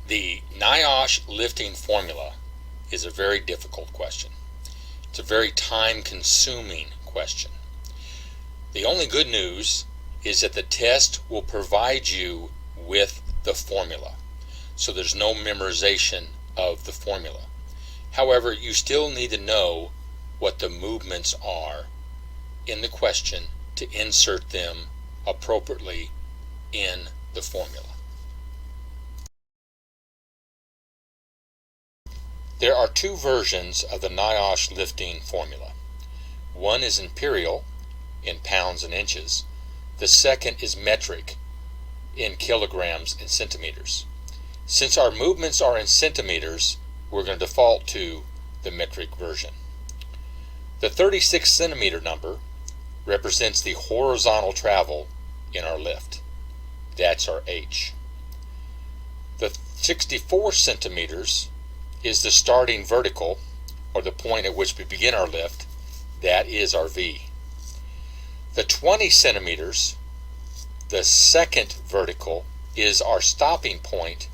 The NIOSH lifting formula is a very difficult question. It's a very time-consuming question. The only good news is that the test will provide you with the formula, so there's no memorization of the formula. However, you still need to know what the movements are in the question to insert them appropriately in the formula. There are two versions of the NIOSH lifting formula. One is imperial, in pounds and inches. The second is metric, in kilograms and centimeters. Since our movements are in centimeters, we're going to default to the metric version. The 36 centimeter number represents the horizontal travel in our lift. That's our H. The 64 centimeters is the starting vertical, or the point at which we begin our lift. That is our V. The 20 centimeters, the second vertical, is our stopping point.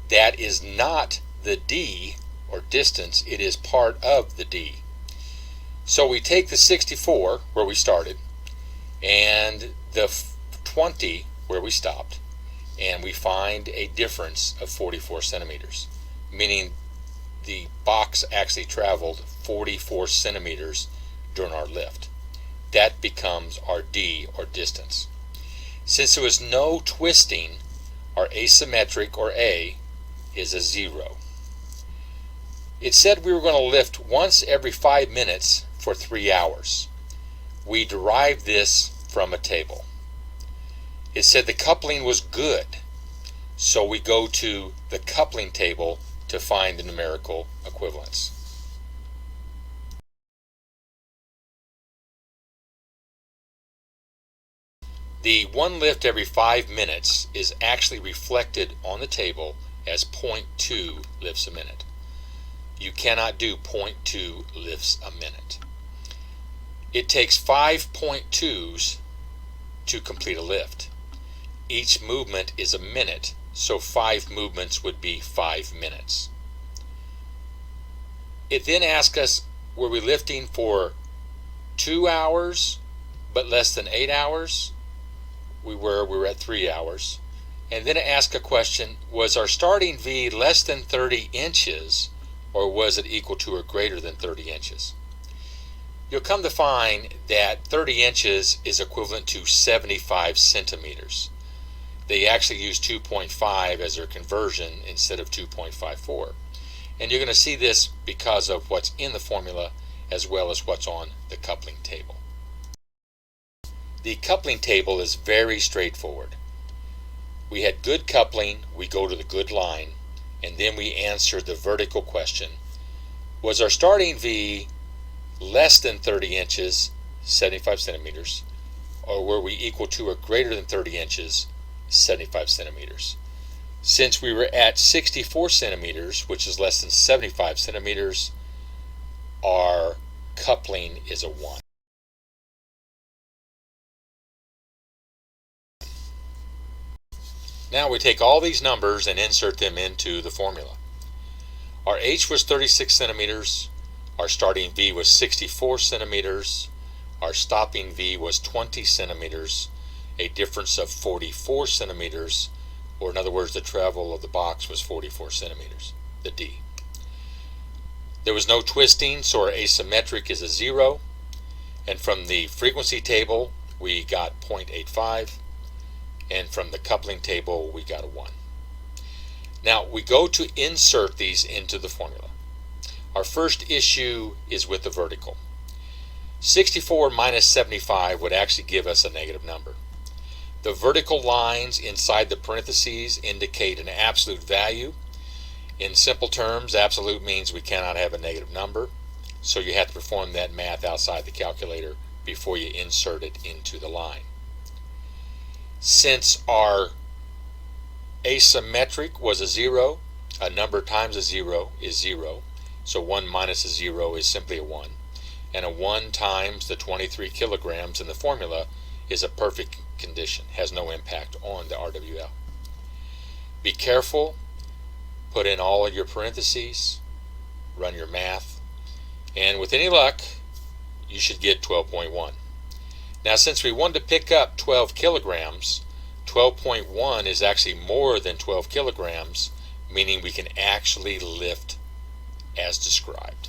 That is not the D, or distance, it is part of the D. So we take the 64, where we started, and the 20, where we stopped, and we find a difference of 44 centimeters, meaning the box actually traveled 44 centimeters during our lift. That becomes our D, or distance. Since there was no twisting, our asymmetric, or A, is a 0. It said we were going to lift once every 5 minutes for 3 hours. We derived this from a table. It said the coupling was good, so we go to the coupling table to find the numerical equivalence. The one lift every 5 minutes is actually reflected on the table as 0.2 lifts a minute. You cannot do 0.2 lifts a minute. It takes 5.2s to complete a lift. Each movement is a minute, so 5 movements would be 5 minutes. It then asks us, were we lifting for 2 hours but less than 8 hours? We were at 3 hours. And then it asks a question, was our starting V less than 30 inches or was it equal to or greater than 30 inches? You'll come to find that 30 inches is equivalent to 75 centimeters. They actually use 2.5 as their conversion instead of 2.54. And you're going to see this because of what's in the formula as well as what's on the coupling table. The coupling table is very straightforward. We had good coupling, we go to the good line, and then we answer the vertical question. Was our starting V less than 30 inches, 75 centimeters, or were we equal to or greater than 30 inches, 75 centimeters? Since we were at 64 centimeters, which is less than 75 centimeters, our coupling is a 1. Now we take all these numbers and insert them into the formula. Our H was 36 centimeters, our starting V was 64 centimeters, our stopping V was 20 centimeters, a difference of 44 centimeters, or in other words, the travel of the box was 44 centimeters, the D. There was no twisting, so our asymmetric is a 0, and from the frequency table we got 0.85, and from the coupling table we got a 1. Now we go to insert these into the formula. Our first issue is with the vertical. 64 minus 75 would actually give us a negative number. The vertical lines inside the parentheses indicate an absolute value. In simple terms, absolute means we cannot have a negative number, so you have to perform that math outside the calculator before you insert it into the line. Since our asymmetric was a 0, a number times a 0 is 0, so 1 minus a 0 is simply a 1, and a 1 times the 23 kilograms in the formula is a perfect condition, has no impact on the RWL. Be careful, put in all of your parentheses, run your math, and with any luck, you should get 12.1. Now, since we wanted to pick up 12 kilograms, 12.1 is actually more than 12 kilograms, meaning we can actually lift as described.